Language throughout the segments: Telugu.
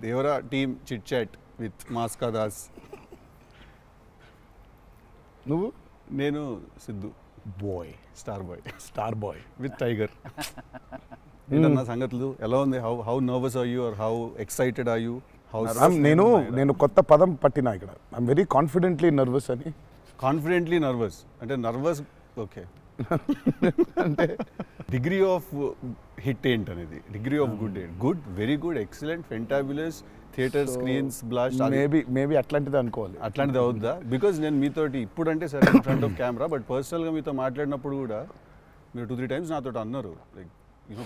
Devara team chit chat with Mass Ka Das. నువ్వు? నేను Siddhu boy, star boy with tiger. ఏంటన్నా సంగతులు ఎలా ఉంది? How nervous are you or how excited are you? నేను కొత్త పదం పట్టినా ఇక్కడ. ఐఎమ్ వెరీ కాన్ఫిడెంట్లీ నర్వస్ అని. కాన్ఫిడెంట్లీ నర్వస్ అంటే నర్వస్ ఓకే. అంటే డిగ్రీ ఆఫ్ హిట్ ఏంటనేది, డిగ్రీ ఆఫ్ గుడ్ ఏంటి? Good, very good, excellent, fantabulous, theatre screens blast. Maybe అట్లాంటిది అనుకోవాలి. అట్లాంటిది అవుద్దా? బికాజ్ నేను మీతోటి ఇప్పుడు అంటే సరే in front of camera, but పర్సనల్గా మీతో మాట్లాడినప్పుడు కూడా మీరు 2-3 times నాతో అన్నారు like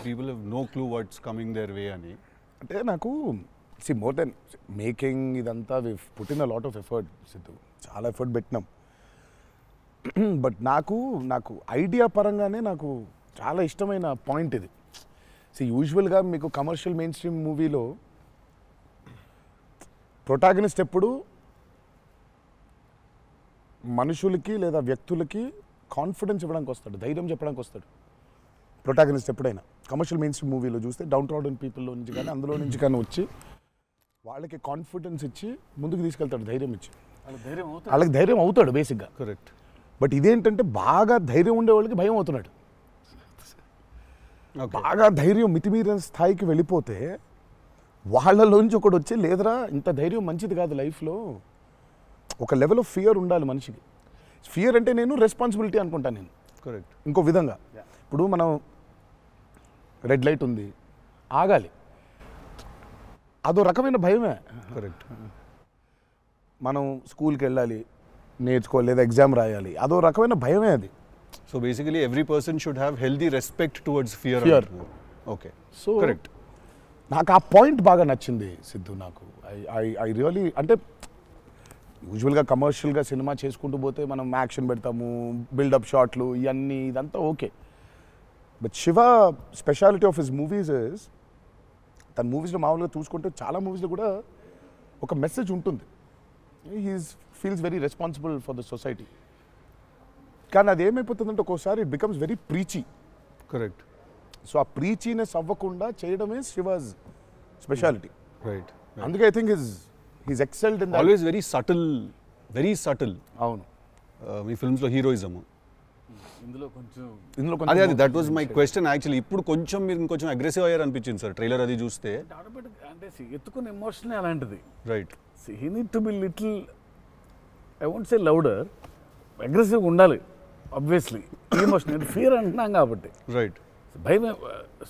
people have no clue what's coming their way అని. అంటే నాకు మోర్ దెన్ మేకింగ్ ఇదంతా we put in a lot of effort Siddhu, చాలా ఎఫర్ట్ పెట్టినాం. బట్ నాకు ఐడియా పరంగానే నాకు చాలా ఇష్టమైన పాయింట్ ఇది. యూజువల్గా మీకు కమర్షియల్ మెయిన్ స్ట్రీమ్ మూవీలో ప్రొటాగనిస్ట్ ఎప్పుడు మనుషులకి లేదా వ్యక్తులకి కాన్ఫిడెన్స్ ఇవ్వడానికి వస్తాడు, ధైర్యం చెప్పడానికి వస్తాడు ప్రొటాగనిస్ట్ ఎప్పుడైనా. కమర్షియల్ మెయిన్ స్ట్రీమ్ మూవీలో చూస్తే డౌన్ ట్రాడన్ పీపుల్లో నుంచి కానీ అందులో నుంచి కానీ వచ్చి వాళ్ళకి కాన్ఫిడెన్స్ ఇచ్చి ముందుకు తీసుకెళ్తాడు, ధైర్యం ఇచ్చి. వాళ్ళకి ధైర్యం అవుతాడు బేసిక్గా. కరెక్ట్. బట్ ఇదేంటంటే బాగా ధైర్యం ఉండే వాళ్ళకి భయం అవుతున్నాడు. బాగా ధైర్యం మితిమీరిన స్థాయికి వెళ్ళిపోతే వాళ్ళలోంచి ఒకటి వచ్చి లేదరా ఇంత ధైర్యం మంచిది కాదు లైఫ్లో, ఒక లెవెల్ ఆఫ్ ఫియర్ ఉండాలి మనిషికి. ఫియర్ అంటే నేను రెస్పాన్సిబిలిటీ అనుకుంటాను నేను. కరెక్ట్. ఇంకో విధంగా ఇప్పుడు మనం రెడ్ లైట్ ఉంది, ఆగాలి, అదో రకమైన భయమే. కరెక్ట్. మనం స్కూల్కి వెళ్ళాలి, నేర్చుకోవాలి, లేదా ఎగ్జామ్ రాయాలి, అదో రకమైన భయమే అది. So basically every person should have healthy respect towards fear. Okay. So correct. నాకు ఆ పాయింట్ బాగా నచ్చింది సిద్ధు. నాకు ఐ రియలీ అంటే యూజువల్గా కమర్షియల్గా సినిమా చేసుకుంటూ పోతే మనం యాక్షన్ పెడతాము, బిల్డప్ షాట్లు, ఇవన్నీ ఇదంతా okay. But Shiva speciality of his movies is, తన మూవీస్లో మామూలుగా చూసుకుంటే చాలా మూవీస్లో కూడా ఒక మెసేజ్ ఉంటుంది. Feels very responsible for the society. కానీ అది ఏమైపోతుందంటే ఒక్కోసారి it becomes very preachy. Correct. So ఆ ప్రీచీనెస్ అవ్వకుండా చేయడమే శివాజ్ స్పెషాలిటీ. రైట్. అందుకే I think he's excelled in always very subtle. అవును. మీ ఫిల్మ్స్లో హీరోయిజం ఇందులో కొంచెం అదే that was my question actually. ఇప్పుడు కొంచెం మీరు ఇంకొంచెం అగ్రెసివ్ అయ్యారు అనిపించింది సార్ ట్రైలర్ అది చూస్తే. అంటే ఎత్తుకున్న ఎమోషనే అలాంటిది. Right. He need to be little, I won't say louder, అగ్రెసివ్గా ఉండాలి ఆబ్వియస్లీ. ఎమోషన్ ఫియర్ అంటున్నాం కాబట్టి. రైట్. భయం.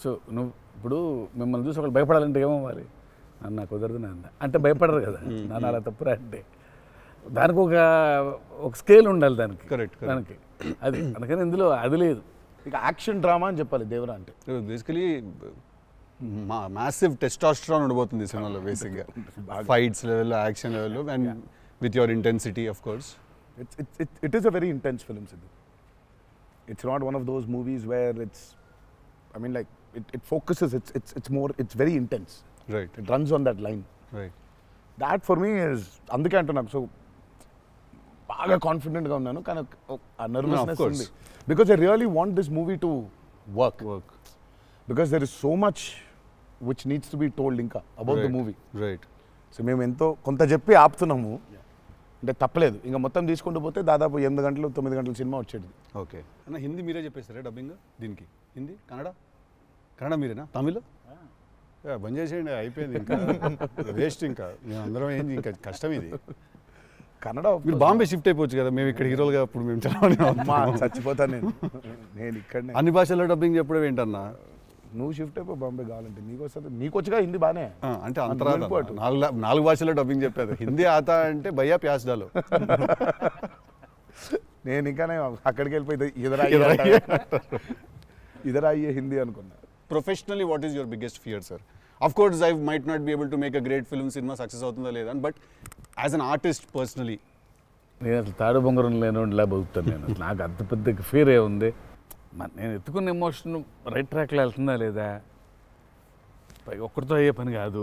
సో నువ్వు ఇప్పుడు మిమ్మల్ని చూసి ఒకళ్ళు భయపడాలంటే ఏమవ్వాలి? నాకు కుదరదు నాన్న అంటే భయపడరు కదా. నాన్న అలా తప్పురా అంటే దానికి ఒక స్కేల్ ఉండాలి దానికి. కరెక్ట్. దానికి అది అందుకని ఇందులో అది లేదు. ఇక యాక్షన్ డ్రామా అని చెప్పాలి దేవరా అంటే. బేసికలీ మ్యాసివ్ టెస్టాస్టెరాన్ ఉండబోతుంది సినిమాలో బేసిక్గా. ఫైట్స్ లెవెల్లో, యాక్షన్ లెవెల్లో, and with your intensity of course. It is a very intense film, Sidhu. It's not one of those movies where it focuses. It's very intense. Right. It runs on that line. Right. That for me is అందుకే అంటున్నాను. సో బాగా కాన్ఫిడెంట్గా ఉన్నాను, కానీ ఆ నర్వస్నెస్ ఉంది. Because I really want this movie to work. Because there is so much which needs to be told ఇంకా about the movie. Right. So మేము ఎంతో కొంత చెప్పి ఆపుతున్నాము అంటే తప్పలేదు. ఇంకా మొత్తం తీసుకుంటూ పోతే దాదాపు 8 గంటలు 9 గంటల సినిమా వచ్చేది. ఓకే అన్న, హిందీ మీరే చెప్పేస్తారా డబ్బింగ్ దీనికి? హిందీ, కన్నడ మీరేనా? తమిళ్ బంద్ చేసేయండి, అయిపోయింది ఇంకా వేస్ట్. ఇంకా మేము అందరం ఏంది, ఇంకా కష్టం ఇది. కన్నడ మీరు బాంబే షిఫ్ట్ అయిపోవచ్చు కదా, మేము ఇక్కడ హీరోలుగా అప్పుడు మేము చచ్చిపోతాను నేను ఇక్కడనే. అన్ని భాషల్లో డబ్బింగ్ చెప్పడం ఏంటన్నా? నువ్వు షిఫ్ట్ అయిపో బాంబే కావాలంటే, నీకు వస్తుంది, నీకు వచ్చుగా హిందీ బాగానే. అంటే అంతరా 4 భాషల్లో డబ్బింగ్ చెప్పేది. హిందీ ఆతా అంటే భయ్యా ప్యాస్ డాలో. నేను ఇంకానే అక్కడికి వెళ్ళిపోయి ఇదరా అయ్యే హిందీ అనుకున్నా. Professionally what is your biggest fear sir? Of course I might not be able to make a great film, cinema success అవుతుందా లేదా, but as an artist personally నేను అసలు తాడు బొంగరం లేనిలా బతుకుతాను నేను. నాకు అంత పెద్ద ఫియర్ ఏముంది? నేను ఎత్తుకున్న ఎమోషన్ రైట్ ట్రాక్లో వెళ్తుందా లేదా? ఒక్కరితో అయ్యే పని కాదు,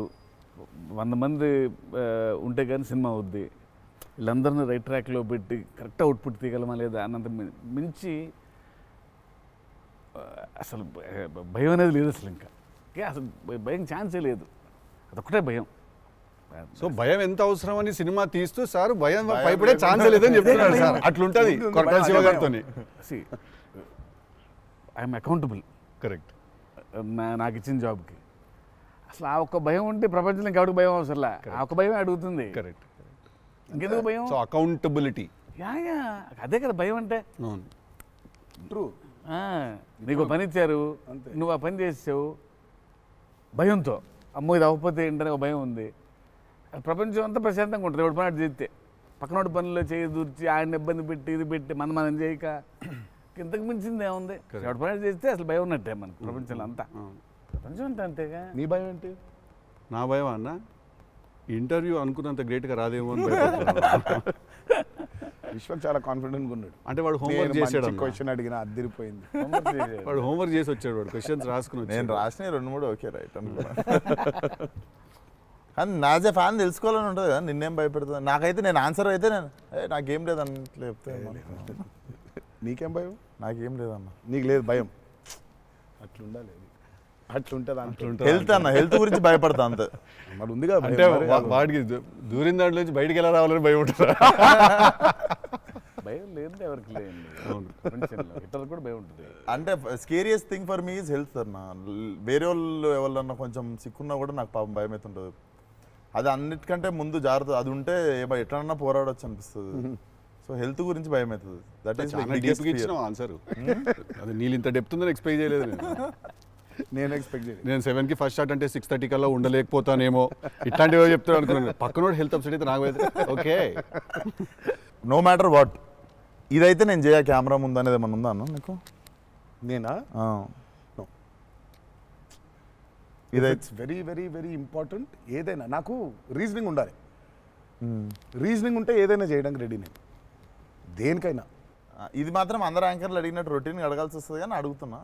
100 మంది ఉంటే కానీ సినిమా అవుద్ది. వీళ్ళందరినీ రైట్ ట్రాక్లో పెట్టి కరెక్ట్ అవుట్పుట్ తీయగలమా లేదా అన్నంత మించి అసలు భయం అనేది లేదు అసలు. ఇంకా అసలు భయం ఛాన్సే లేదు. అదొక్కటే భయం. సో భయం ఎంత అవసరం అని సినిమా తీస్తూ సార్ భయం భయపడే ఛాన్స్ లేదని చెప్తున్నాడు సార్. అట్లుంటది కొరటాల శివ గారితో. I'm accountable. కరెక్ట్. నాకు ఇచ్చిన జాబ్కి అసలు ఆ ఒక్క భయం ఉంటే ప్రపంచంలో ఇంకెవరికి భయం అవసరంలా. ఆ ఒక్క భయం అడుగుతుంది. కరెక్ట్. ఇంకెందుకు భయం? So accountability. యా అదే కదా భయం అంటే. అవును. ట్రూ. నీకు పని ఇచ్చారు, నువ్వు ఆ పని చేసావు భయంతో, అమ్మో ఇది అవ్వకపోతే ఏంటనే ఒక భయం ఉంది. ప్రపంచం అంతా ప్రశాంతంగా ఉంటుంది ఎవరి పని చేస్తే. పక్కనోటి పనుల్లో చేయి దూర్చి ఆయన ఇబ్బంది పెట్టి ఇది పెట్టి మనం చేయక ఇంతకు మించింది ఏముంది? ఎవరి పని చేస్తే అసలు భయం ఉన్నట్టే మనకు ప్రపంచంలో అంతా. ప్రపంచం అంతా అంతేగా. నీ భయం ఏంటి? నా భయం అన్న ఇంటర్వ్యూ అనుకున్నంత గ్రేట్గా రాదేమో అని భయపడుతున్నాను. విశ్వక్ చాలా కాన్ఫిడెంట్గా ఉన్నాడు. అంటే వాడు హోంవర్క్ చేసాడు. క్వశ్చన్ అడిగిన అదిరిపోయింది. వాడు హోంవర్క్ చేసి వచ్చాడు. వాడు క్వశ్చన్స్ రాసుకుని వచ్చాడు. నేను రాసిన 2-3 ఓకే రైట్ అనుకున్నా. కానీ నాజ్ ఏ ఫ్యాన్ తెలుసుకోవాలని ఉంటుంది కదా, నిన్నేం భయపెడుతుంది. నాకైతే నేను ఆన్సర్ అయితే నాకేం లేదన్న చెప్తే. నీకేం భయం? నాకేం లేదన్న. నీకు లేదు భయం? అట్లుండాలి. అట్లుంటుంది. హెల్త్ అన్న, హెల్త్ గురించి భయపడతా అంతే. మరి ఉంది కదా. అంటే వాడికి దూరిన దాంట్లో నుంచి బయటికి ఎలా రావాలని భయం ఉంటుంది. భయం లేదు ఎవరికి లేదు. ఇతరులకు కూడా భయం ఉంటుంది. అంటే scariest thing for me is health అన్న. వేరే వాళ్ళు ఎవరన్నా కొంచెం సిక్కున్నా కూడా నాకు పాపం భయం అవుతుంటుంది. అది అన్నిటికంటే ముందు జాగ్రత్త. అది ఉంటే ఎట్లన్నా పోరాడొచ్చు అనిపిస్తుంది. సో హెల్త్ గురించి భయం అవుతుంది. That is answer. అది నీళ్ళు ఇంత డెప్త్ ఉందని ఎక్స్పెక్ట్ చేయలేదు నేను ఎక్స్పెక్ట్ చేయలేదు. నేను 7కి ఫస్ట్ షాట్ అంటే 6:30 కల్లా ఉండలేకపోతానేమో ఇట్లాంటివి చెప్తాను అనుకున్నాను. పక్కనోడు హెల్త్ అప్సెట్ అయితే నాకు ఓకే. నో మ్యాటర్ వాట్ ఇదైతే నేను చేయ కెమెరా ముందు అనేది ఏమన్నా ఉందా అన్న నీకు? నేనా? ఇదైతే వెరీ వెరీ వెరీ ఇంపార్టెంట్. ఏదైనా నాకు రీజనింగ్ ఉండాలి. రీజనింగ్ ఉంటే ఏదైనా చేయడానికి రెడీ నేను, దేనికైనా. ఇది మాత్రం అందరు యాంకర్లు అడిగినట్టు రొటీన్ అడగాల్సి వస్తుంది. కానీ అడుగుతున్నా,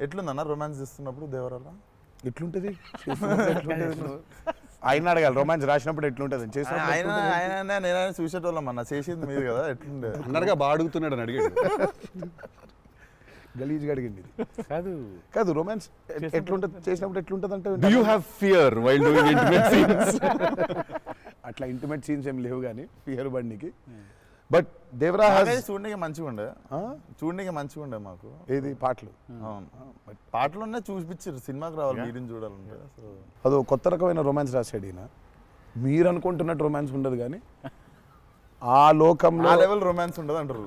ఎట్లుందన్న రొమాన్స్ చేస్తున్నప్పుడు దేవరాల? ఎట్లుంటుంది? ఆయన అడగాలి. రొమాన్స్ రాసినప్పుడు ఎట్లుంటుంది? ఆయన నేనైనా చూసేటోళ్ళం అన్న, చేసింది మీరు కదా, ఎట్లుండే అన్నట్టుగా బాగా అడుగుతున్నాడు అని అడిగాడు. గలీజ్గా అడిగింది. కాదు కాదు రొమాన్స్ ఎట్లుంటుంది చేసినప్పుడు ఎట్లుంటుంది అంటే, Do you have fear while doing intimate scenes? అట్లా ఇంటిమేట్ సీన్స్ ఏం లేవు కానీ ఫియర్ బండికి. బట్ దేవరా చూడడానికి మంచిగా ఉండే, చూడడానికి మంచిగా ఉండే మాకు. ఏది పాటలు? అవును, పాటలున్నా చూపించారు. సినిమాకి రావాలి మీరిని చూడాలంటే. సో అదో కొత్త రకమైన రొమాన్స్ రాశాడు ఈయన. మీరు అనుకుంటున్నట్టు రొమాన్స్ ఉండదు కానీ ఆ లోకంలో ఆ లెవెల్ రొమాన్స్ ఉండదు అంటారు.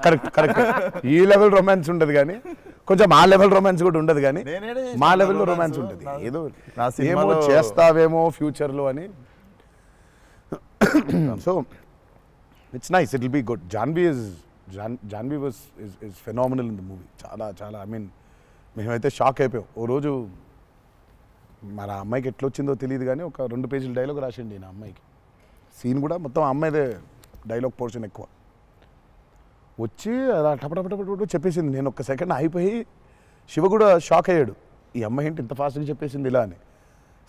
Correct correct. ఈ లెవెల్ రొమాన్స్ ఉండదు కానీ కొంచెం ఆ లెవెల్ రొమాన్స్ కూడా ఉండదు కానీ మా లెవెల్లో రొమాన్స్ ఉంటుంది. ఏదో ఏమో చేస్తావేమో ఫ్యూచర్లో అని. So it's nice, it will be good. Janhvi is phenomenal in the movie. చాలా చాలా ఐ మీన్ మేమైతే షాక్ అయిపోయాం. ఓ రోజు మన అమ్మాయికి ఎట్లా వచ్చిందో తెలియదు కానీ ఒక 2 పేజీల డైలాగ్ రాసిండి నా అమ్మాయికి. సీన్ కూడా మొత్తం అమ్మాయిదే డైలాగ్ పోర్షన్ ఎక్కువ. వచ్చి అలా టపటపటపట చెప్పేసింది. నేను ఒక్క సెకండ్ అయిపోయి శివ కూడా షాక్ అయ్యాడు. ఈ అమ్మాయి ఏంటి ఇంత ఫాస్ట్గా చెప్పేసింది ఇలా అని.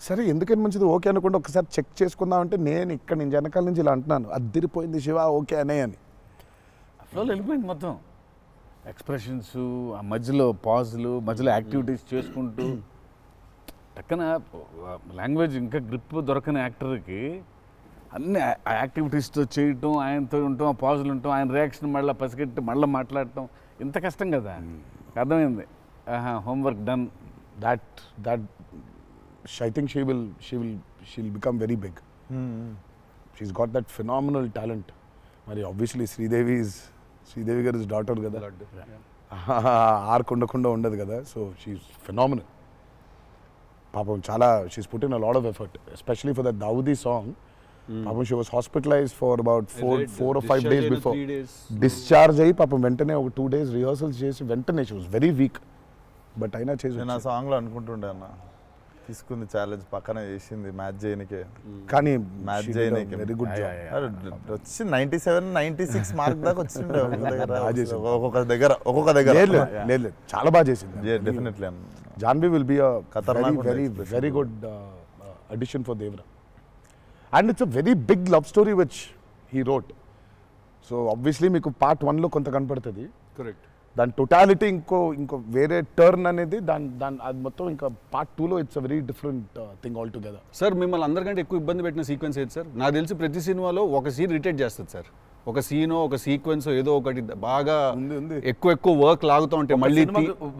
సరే ఎందుకని మంచిది ఓకే అనుకుంటే ఒకసారి చెక్ చేసుకుందామంటే నేను వెనకాల నుంచి ఇలా అంటున్నాను, అద్దిరిపోయింది శివ ఓకే అనే అని. ఫ్లోలో వెళ్ళిపోయింది మొత్తం. ఎక్స్ప్రెషన్స్, ఆ మధ్యలో పాజులు, మధ్యలో యాక్టివిటీస్ చేసుకుంటూ టక్కన లాంగ్వేజ్ ఇంకా గ్రిప్ దొరకని యాక్టర్కి అన్ని ఆ యాక్టివిటీస్తో చేయటం, ఆయనతో ఉండటం, ఆ పాజులు ఉండటం, ఆయన రియాక్షన్ మళ్ళీ పసిగట్టి మళ్ళీ మాట్లాడటం ఇంత కష్టం కదా. అర్థమైంది. Homework done. That I think she'll become very big. She's got that phenomenal talent. మరి obviously శ్రీదేవి గారి డాటర్ కదా, ఆర్క్ ఉండకుండా ఉండదు కదా. So she's phenomenal. పాపం చాలా she's put in a lot of effort, especially for that Daavudi song. పాపం she was hospitalised for about 4 or 5 days before. Discharge అయ్యి పాపం వెంటనే ఒక 2 days రిహర్సల్స్ చేసి వెంటనే she was very weak. But అయినా చేసి నేను ఆ సాంగ్లో అనుకుంటుండే అన్న, తీసుకుంది ఛాలెంజ్ పక్కన చేసింది మ్యాచ్ చేయనికే. కానీ మ్యాచ్ చేయనికే వెరీ గుడ్ జాబ్. వచ్చి 97, 96 మార్క్ దాకా వచ్చిండే ఒక్కొక్క దగ్గర. లేదు చాలా బాగా చేసింది. Definitely Janhvi will be very good addition for Devara. And it's a very big love story which he wrote. So obviously మీకు పార్ట్ 1లో కొంత కనపడుతుంది. కరెక్ట్. దాని టోటాలిటీ ఇంకో వేరే టర్న్ అనేది దాని అది మొత్తం ఇంకా పార్ట్ 2లో it's a very different thing all together. Sir మిమ్మల్ని అందరికంటే ఎక్కువ ఇబ్బంది పెట్టిన సీక్వెన్స్ ఏది సార్? నాకు తెలిసి ప్రతి సినిమాలో ఒక సీన్ రిటేట్ చేస్తుంది సార్. ఒక సీనో ఒక సీక్వెన్స్ ఏదో ఒకటి బాగా ఎక్కువ వర్క్ లాగుతూ ఉంటే మళ్ళీ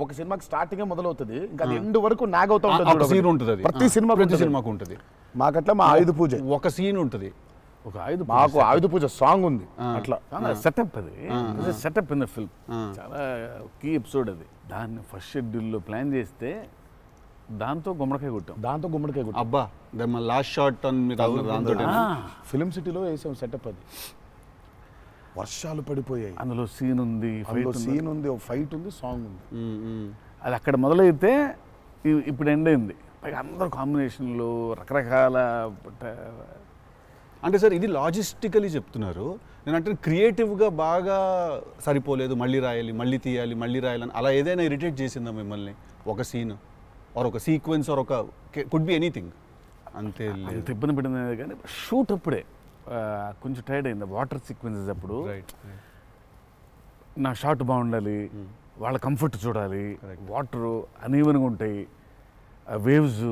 ఒక సినిమాకి స్టార్టింగ్ మొదలవుతుంది ఇంకా ఎండ్ వరకు నాగవుతూ ఉంటుంది. సీన్ ఉంటుంది, ప్రతి సినిమాకు ఉంటుంది. మాకట్లా మా ఆయుధ పూజ ఒక సీన్ ఉంటుంది, ఒక ఆయుధ మాకు ఆయుధ పూజ సాంగ్ ఉంది. అట్లా సెటప్ అది సెటప్ ఇన్ ద ఫిల్మ్ చాలా కీ ఎపిసోడ్ అది. దాన్ని ఫస్ట్ షెడ్యూల్లో ప్లాన్ చేస్తే దాంతో గుమ్మడికాయ కొట్టాం. అబ్బా లాస్ట్ షాట్ దాంతో ఫిలిం సిటీలో వేసాం సెటప్. అది వర్షాలు పడిపోయాయి, అందులో సీన్ ఉంది, ఫైట్ ఉంది, సాంగ్ ఉంది. అది అక్కడ మొదలైతే ఇప్పుడు ఎండ్ అయింది. పైగా అందరూ కాంబినేషన్లు రకరకాల. అంటే సార్ ఇది లాజిస్టికలీ చెప్తున్నారు, నేను అంటే క్రియేటివ్గా బాగా సరిపోలేదు, మళ్ళీ రాయాలి, మళ్ళీ తీయాలి, మళ్ళీ రాయాలని అలా ఏదైనా ఇరిటేట్ చేసిందా మిమ్మల్ని? ఒక సీన్ ఆర్ ఒక సీక్వెన్స్ ఆర్ ఒక కుడ్ బి ఎనీథింగ్ అంతే ఇబ్బంది పడింది. కానీ షూట్ అప్పుడే కొంచెం టైర్డ్ అయింది. వాటర్ సీక్వెన్సెస్ అప్పుడు నా షాట్ బాగుండాలి, వాళ్ళ కంఫర్ట్ చూడాలి, వాటరు అనీవెన్గా ఉంటాయి, వేవ్స్,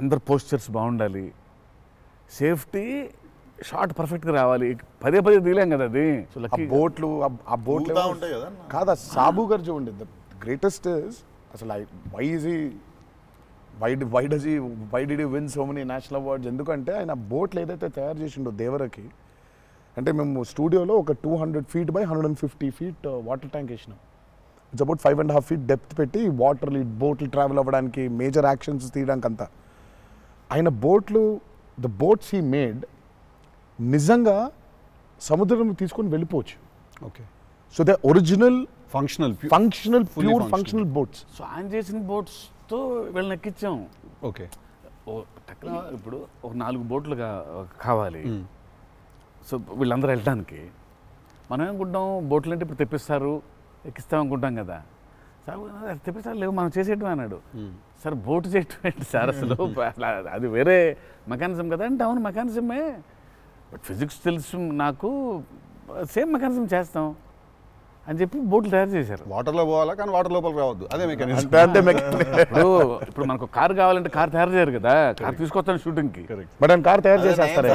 అందరు పోస్చర్స్ బాగుండాలి, సేఫ్టీ షాట్ పర్ఫెక్ట్గా రావాలి. పదే తీలేం కదా అది. బోట్లు ఉంటాయి కదా కాదా? సాబు గారు చూడండి, ద గ్రేటెస్ట్ అసలు why did you win so many national awards? ఎందుకంటే ఆయన బోట్లు ఏదైతే తయారు చేసిండో దేవరకి, అంటే మేము స్టూడియోలో ఒక 200 feet by 150 feet water tank వేసినాం. ఇట్స్ అబౌట్ 5.5 feet డెప్త్ పెట్టి బోట్లు ట్రావెల్ అవ్వడానికి, మేజర్ యాక్షన్స్ తీయడానికి అంతా. ఆయన ద బోట్స్ హీ మేడ్ నిజంగా సముద్రం తీసుకొని వెళ్ళిపోవచ్చు. Okay, so they original functional functional boats. So ఆయన చేసిన బోట్స్తో వీళ్ళని ఎక్కించాం. ఓకే, ఇప్పుడు ఒక 4 బోట్లు కావాలి. సో వీళ్ళందరూ వెళ్ళడానికి మనం ఏమనుకుంటాం, బోట్లు అంటే ఇప్పుడు తెప్పిస్తారు, ఎక్కిస్తాం అనుకుంటాం కదా. సార్ తెప్పిస్తారు, లేవు మనం చేసేయటం అన్నాడు. సార్ బోట్ చేయటం ఏంటి సార్ అసలు? అది వేరే మెకానిజం కదా అంటే, అవును మెకానిజమే, బట్ ఫిజిక్స్ తెలుసు నాకు, సేమ్ మెకానిజం చేస్తాం అని చెప్పి బోట్లు తయారు చేశారు. వాటర్లో పోవాలా కానీ వాటర్ లోపలికి రావద్దు, అదే మెకానిజం. ఇప్పుడు మనకు కార్ కావాలంటే కార్ తయారు చేయరు కదా, కార్ తీసుకొస్తాను షూటింగ్కి, బట్ ఆయన కార్ తయారు చేసేస్తారు.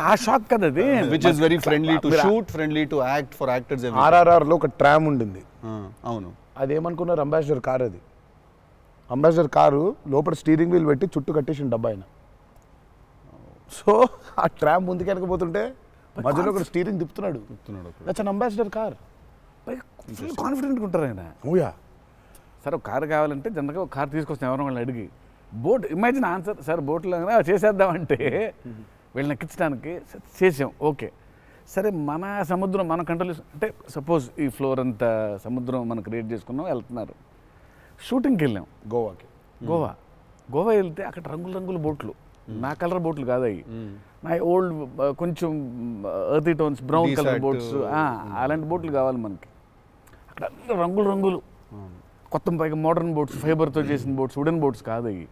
ఆ షాక్ కదా అది, which is very friendly to shoot, friendly to act for actors. RRRలో ఒక ట్రామ్ ఉండింది. అవును, అదేమనుకున్నారు, అంబాసిడర్ కార్. అది అంబాసిడర్ కారు లోపల స్టీరింగ్ వీల్ పెట్టి చుట్టూ కట్టేసిన డబ్బా ఆయన. సో ఆ ట్రామ్ ముందుకు వెనకపోతుంటే మధ్యలో ఒక స్టీరింగ్ తిప్పుతున్నాడు. That's an Ambassador car. కాన్ఫిడెంట్గా ఉంటారు ఆయన. ఓయా, సార్ ఒక కారు కావాలంటే జనరల్గా ఒక కారు తీసుకొస్తాం ఎవరైనా వాళ్ళని అడిగి. బోట్ ఇమాజిన్ ఆన్సర్, సార్ బోట్లో చేసేద్దామంటే వీళ్ళని ఎక్కించడానికి చేసాం. ఓకే, సరే మన సముద్రం మన కంట్రోల్ అంటే సపోజ్ ఈ ఫ్లోర్ అంతా సముద్రం మనం క్రియేట్ చేసుకున్నాం, వెళ్తున్నారు. షూటింగ్కి వెళ్ళాం గోవా వెళ్తే అక్కడ రంగుల బోట్లు, నా కలర్ బోట్లు కాదు అవి, నా ఓల్డ్ కొంచెం ఎర్తీ టోన్స్ బ్రౌన్ కలర్ బోట్స్, అలాంటి బోట్లు కావాలి మనకి. అక్కడ రంగులు కొత్త పైగా మోడర్న్ బోట్స్, ఫైబర్తో చేసిన బోట్స్, వుడెన్ బోట్స్ కాదు అవి.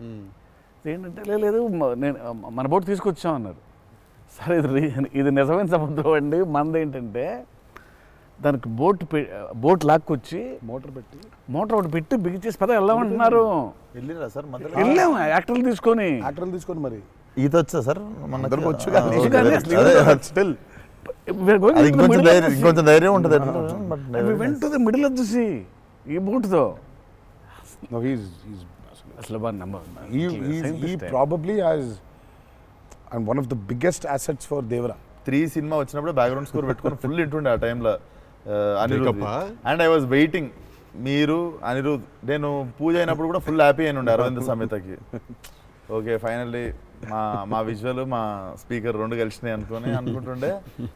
ఏంటంటే లేదు నేను మన బోట్ తీసుకొచ్చాం అన్నారు. సరే ఇది నిజమైన సముద్రం అండి, మనది ఏంటంటే దానికి బోట్ లాక్కొచ్చి మోటార్ ఒకటి పెట్టి బిగించేసి పద వెళ్దామంటున్నారు. వెళ్ళాము యాక్టర్లు తీసుకొని మరి ఈత వచ్చా సార్? ఇంకొంచెం ధైర్యం ఉంటుంది. వెంట మిడిల్ ఆఫ్ ది సీ ఈ బోట్తో అసలు probably has and one of the biggest assets for Devara. 3 cinema వచ్చినప్పుడు బ్యాక్గ్రౌండ్ స్కోర్ పెట్టుకొని ఫుల్ ఇంటుండే ఆ టైంలో Anirudh. And I was waiting, మీరు అనిరుద్ నేను పూజ అయినప్పుడు కూడా ఫుల్ హ్యాపీ అయిన ఉండే అరవింద్ సమేతకి. ఓకే ఫైనల్లీ మా విజువల్ మా స్పీకర్ 2 కలిసినాయి అనుకుంటుండే.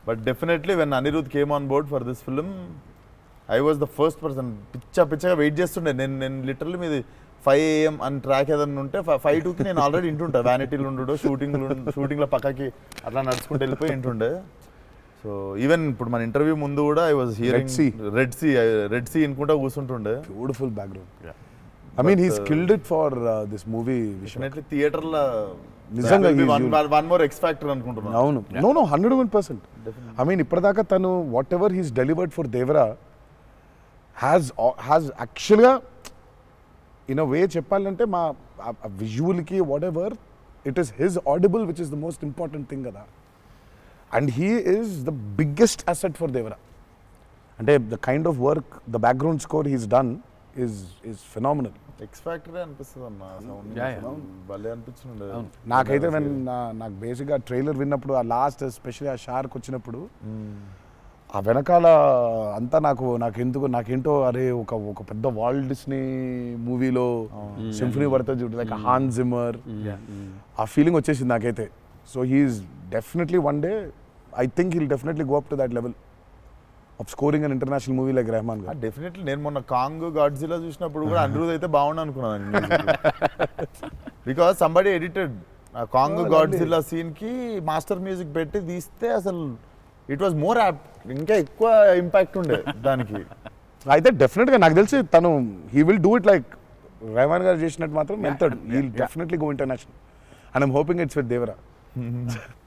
But definitely when Anirudh came on board for this film I was the first person. పిచ్చగా వెయిట్ చేస్తుండే. నేను లిటరల్లీ మీది 5 AM అని ట్రాక్ ఏదన్నా ఉంటే 5:02కి నేను ఆల్రెడీ ఇంటుంటా. వ్యానిటీలు ఉండు షూటింగ్లో పక్కకి అట్లా నడుచుకుంటూ వెళ్ళిపోయి ఇంటుండే. సో ఈవెన్ ఇప్పుడు మన ఇంటర్వ్యూ ముందు కూడా I was hearing Red Sea అనుకుంటా కూర్చుంటుండే. Beautiful background. I mean he killed it for this movie. Definitely theater la నిజంగా one more X factor అనుకుంటున్నా. అవును, no 101%. I mean ఇప్పటిదాకా తను whatever he's delivered for Devara has యాక్చువల్గా ఇన్ అ వే చెప్పాలంటే మా విజువల్కి whatever it is his audible which is the most important thing కదా. And he is the biggest asset for Devara. అంటే the kind of work the background score he's done is phenomenal. X factor అనిపిస్తుంది అన్న సౌండ్ భలే అనిపించింది. నాకైతే నాకు బేసిక్గా ట్రైలర్ విన్నప్పుడు ఆ లాస్ట్ ఎస్పెషల్లీ ఆ షార్క్ వచ్చినప్పుడు ఆ వెనకాల అంతా నాకేంటో అరే ఒక పెద్ద వాల్ట్ డిస్నీ మూవీలో సింఫనీ పడుతుంది చూడు, లైక్ హాన్స్ జిమ్మర్, ఆ ఫీలింగ్ వచ్చేసింది నాకైతే. So he's definitely one day I think he'll definitely go up to that level of scoring an international movie like Rahman గారు. డెఫినెట్లీ నేను మొన్న కాంగ్ గాడ్జిలా చూసినప్పుడు కూడా అనిరుద్ అయితే బాగుండు అనుకున్నాను. బికాస్ సంబడి ఎడిటెడ్ ఆ కాంగ్ గాడ్జిలా సీన్ కి మాస్టర్ మ్యూజిక్ పెట్టి తీస్తే అసలు ఇట్ వాజ్ మోర్ యాప్ట్, ఇంకా ఎక్కువ ఇంపాక్ట్ ఉండే దానికి. అయితే డెఫినెట్గా నాకు తెలిసి తను he will do it like Rahman గారు చేసినట్టు మాత్రం వెళ్తాడు. He will definitely go international and I'm hoping it's with Devara.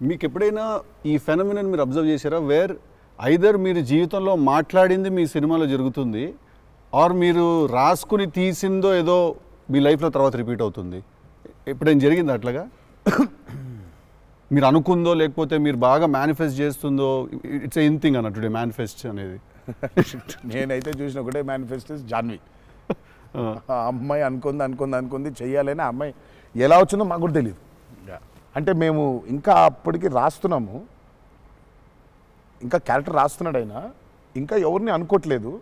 మీకు ఎప్పుడైనా ఈ ఫెనమినన్ మీరు అబ్జర్వ్ చేశారా, వేర్ ఐదర్ మీరు జీవితంలో మాట్లాడింది మీ సినిమాలో జరుగుతుంది, ఆర్ మీరు రాసుకుని తీసిందో ఏదో మీ లైఫ్లో తర్వాత రిపీట్ అవుతుంది? ఎప్పుడైనా జరిగింది అట్లాగా? మీరు అనుకుందో లేకపోతే మీరు బాగా మేనిఫెస్ట్ చేస్తుందో? ఇట్స్ ఎ థింగ్ అన్న టుడే మేనిఫెస్ట్ అనేది. నేనైతే చూసిన ఒకటే మేనిఫెస్టో జాన్వి. ఆ అమ్మాయి అనుకుంది చెయ్యాలని. ఆ అమ్మాయి ఎలా వచ్చిందో మాకు కూడా తెలియదు. అంటే మేము ఇంకా అప్పటికి రాస్తున్నాము, ఇంకా క్యారెక్టర్ రాస్తున్నాడు అయినా ఇంకా ఎవరిని అనుకోవట్లేదు.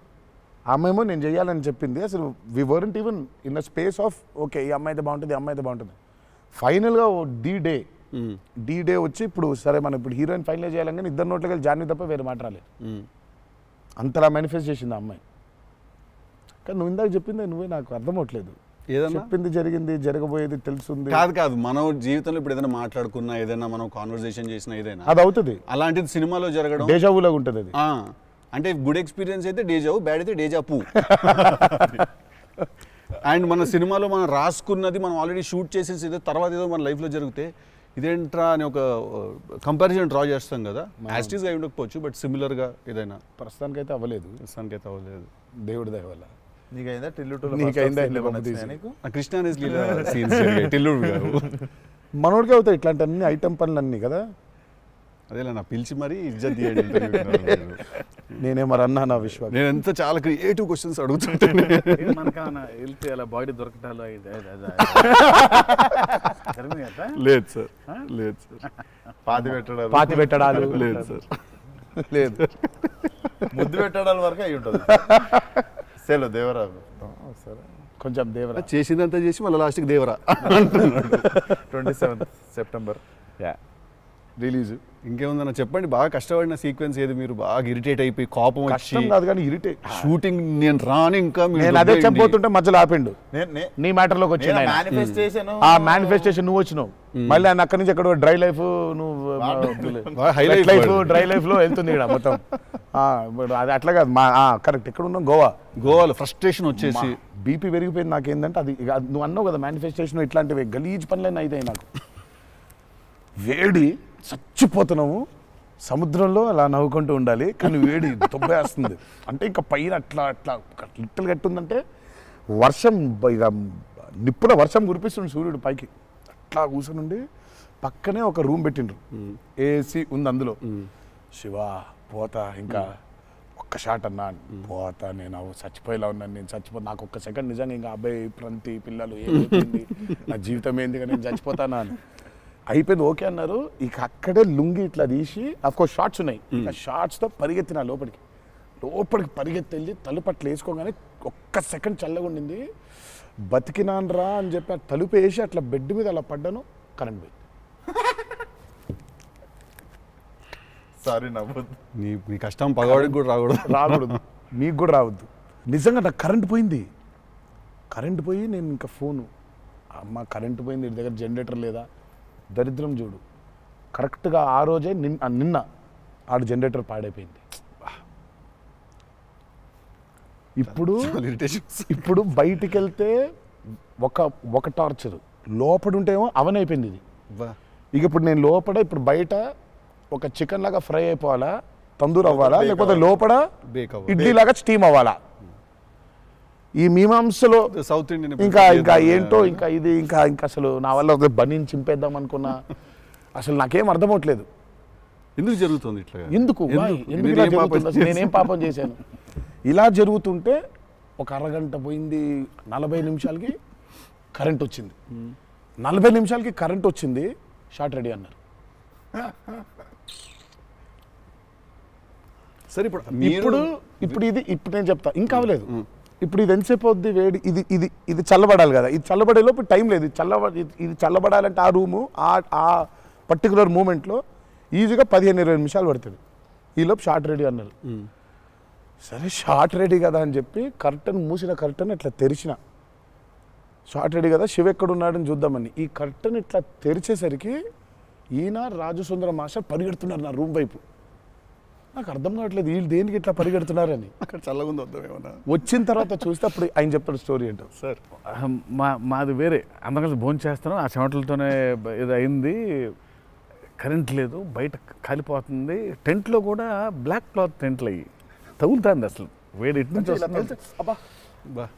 ఆ అమ్మాయేమో నేను చెయ్యాలని చెప్పింది. అసలు we weren't even in the space of okay ఈ అమ్మాయి అయితే బాగుంటుంది, ఈ అమ్మాయి అయితే బాగుంటుంది. ఫైనల్గా డి డే వచ్చి ఇప్పుడు సరే మనం ఇప్పుడు హీరోయిన్ ఫైనల్ చేయాలని ఇద్దరు నోట్లకి వెళ్ళి జాన్వి తప్ప వేరే మాట రాలేదు. అంతలా మేనిఫెస్ట్ చేసింది ఆ అమ్మాయి. కానీ నువ్వు ఇందాక చెప్పింది నువ్వే నాకు అర్థం అవట్లేదు. చెప్పింది జరిగింది, జరగబోయేది తెలుసుంది. కాదు మనం జీవితంలో ఇప్పుడు ఏదైనా మాట్లాడుకున్నా, ఏదైనా మనం కాన్వర్సేషన్ చేసినా, ఏదైనా అది అవుతుంది. అలాంటిది సినిమాలో జరగడం డేజావులాగా ఉంటుంది అది. అంటే గుడ్ ఎక్స్పీరియన్స్ అయితే డేజావు, బ్యాడ్ అయితే డేజాపు. అండ్ మన సినిమాలో మనం రాసుకున్నది మనం ఆల్రెడీ షూట్ చేసేసి ఏదో తర్వాత ఏదో మన లైఫ్లో జరిగితే ఇదేంట్రా అని ఒక కంపారిజన్ డ్రా చేస్తాం కదా. యాస్టీస్గా అయి ఉండకపోవచ్చు, బట్ సిమిలర్గా ఏదైనా. ప్రస్తుతానికైతే అవ్వలేదు. దేవుడి దయ వల్ల. నీకైందా కృష్ణ మనోడికి అవుతాయి ఇట్లాంటి అన్ని ఐటమ్ పనులు అన్నీ కదా. అదేలా నా పిలిచి మరీ ఇజ్జత్ తీయండి. నేనే మరి అన్నా నా విశ్వాసం. నేను ఎంత చాలా క్రియేటివ్ క్వశ్చన్స్ అడుగుతుంటాను. అలా బాడీ దొరకటాలు లేదు సార్, లేదు సార్. పాతి పెట్టడాలు లేదు సార్, లేదు. ముద్దు పెట్టడాల వరకు అయి ఉంటుంది. సెలవు దేవరా సరే కొంచెం దేవరా చేసిందంతా చేసి మళ్ళీ లాస్ట్కి దేవరా 27th September రిలీజ్. ఇంకేముందన్న చెప్పండి. బాగా కష్టపడిన సీక్వెన్స్ ఏది? మీరు బాగా ఇరిటేట్ అయిపోయి కోపం కష్టం కాదు కానీ ఇరిటేట్. షూటింగ్ నేను రాను ఇంకా నేను అదే చెప్పబోతుంటే మధ్యలో ఆపిండు. నీ మ్యాటర్లోకి వచ్చింది. ఆ మేనిఫెస్టేషన్ నువ్వు వచ్చినావు, మళ్ళీ ఆయన అక్కడి నుంచి ఎక్కడ డ్రై లైఫ్ డ్రై లైఫ్ లో వెళ్తుంది ఇక్కడ మొత్తం. అది అట్లా కాదు. కరెక్ట్. ఎక్కడ ఉన్నాం? గోవాలో ఫ్రస్ట్రేషన్ వచ్చేసి బీపీ పెరిగిపోయింది. నాకేందంటే అది నువ్వు అన్నావు కదా మేనిఫెస్టేషన్ ఇట్లాంటివి గలీజ్ పనులన్నీ అయితే నాకు వేడి చచ్చిపోతున్నాము. సముద్రంలో అలా నవ్వుకుంటూ ఉండాలి కానీ వేడి దొబ్బేస్తుంది. అంటే ఇంకా పైన అట్లా అట్లా లిట్టలు కట్టుందంటే వర్షం ఇక నిప్పున వర్షం కురిపిస్తుంది సూర్యుడు పైకి. అట్లా కూర్చొని పక్కనే ఒక రూమ్ పెట్టిండ్రు, ఏసీ ఉంది అందులో. శివా పోతా ఇంకా ఒక్క షాట్ అన్నా పోతా, నేను చచ్చిపోయేలా ఉన్నాను, నేను చచ్చిపోతా. నాకు ఒక్క సెకండ్ నిజంగా ఇంకా అబ్బాయి ప్రంతి పిల్లలు ఏమైంది నా జీవితం ఏంది నేను చచ్చిపోతానా అని అయిపోయింది. ఓకే అన్నారు. ఇక అక్కడే లుంగి ఇట్లా తీసి అఫ్కోర్స్ షార్ట్స్ ఉన్నాయి, ఆ షార్ట్స్తో పరిగెత్తిన లోపలికి పరిగెత్తి వెళ్ళి తలుపు అట్లా వేసుకోగానే ఒక్క సెకండ్ చల్లగా ఉండింది. బతికినాన్రా అని చెప్పి ఆ తలుపు వేసి అట్లా బెడ్ మీద అలా పడ్డాను. కరెంట్ పోయింది. సారీ నవ్వద్దు. నీ కష్టం పగవాడికి కూడా రాకూడదు, మీకు కూడా రావద్దు. నిజంగా నాకు కరెంట్ పోయింది. కరెంట్ పోయి నేను ఇంకా ఫోను, అమ్మ కరెంట్ పోయింది, ఇంటి దగ్గర జనరేటర్ లేదా? దరిద్రం చూడు, కరెక్ట్గా ఆ రోజే నిన్న ఆడు జనరేటర్ పాడైపోయింది. ఇప్పుడు బయటికి వెళ్తే ఒక టార్చర్, లోపల ఉంటేమో అవన్ అయిపోయింది ఇది. ఇక ఇప్పుడు నేను లోపల ఇప్పుడు బయట ఒక చికెన్ లాగా ఫ్రై అయిపోవాలా, తందూరు అవ్వాలా, లేకపోతే లోపల ఇడ్లీ లాగా స్టీమ్ అవ్వాలా. ఈ మీమాంసలో సౌత్ ఇండియన్ ఇంకా ఏంటో ఇంకా అసలు నా వల్ల బనీని చింపేద్దాం అనుకున్నా. అసలు నాకేం అర్థమవట్లేదు ఎందుకు జరుగుతుంది ఇట్లా, ఎందుకు ఇలా జరుగుతుంది, అసలు నేనేం పాపం చేశాను. ఇలా జరుగుతుంటే ఒక అరగంట పోయింది, 40 నిమిషాలకి కరెంట్ వచ్చింది. 40 నిమిషాలకి కరెంట్ వచ్చింది, షార్ట్ రెడీ అన్నారు. సరే ఇప్పుడు నేను చెప్తా, ఇంకా అవ్వలేదు. ఇప్పుడు ఇది ఎంతసేపు అవుద్ది వేడి, ఇది చల్లబడాలి కదా, ఇది చల్లబడే లోపు టైం లేదు. ఇది చల్లబడాలంటే ఆ రూము ఆ పర్టికులర్ మూమెంట్లో ఈజీగా 15-20 నిమిషాలు పడుతుంది. ఈలోపు షార్ట్ రెడీ అన్నారు. సరే షార్ట్ రెడీ కదా అని చెప్పి మూసిన కర్టన్ ఇట్లా తెరిచిన. షార్ట్ రెడీ కదా, శివ ఎక్కడున్నాడని చూద్దామని ఈ కర్టన్ ఇట్లా తెరిచేసరికి ఈయన రాజు సుందర మాస్టర్ పరిగెడుతున్నారు నా రూమ్ వైపు. నాకు అర్థం కావట్లేదు వీళ్ళు దేనికి ఇట్లా పరిగెడుతున్నారని. అక్కడ చల్లగా ఉంది వద్దాం ఏమన్నా. వచ్చిన తర్వాత చూస్తే అప్పుడు ఆయన చెప్తాడు స్టోరీ ఏంటో. సార్ మాది వేరే, అందరం కలిసి భోజనం చేస్తాను, ఆ చెమటలతోనే ఇది అయింది, కరెంట్ లేదు, బయట కాలిపోతుంది, టెంట్లో కూడా బ్లాక్ క్లాత్ టెంట్లు అయ్యి తగులుతుంది, అసలు వేడి ఇటు నుంచి వస్తుంది,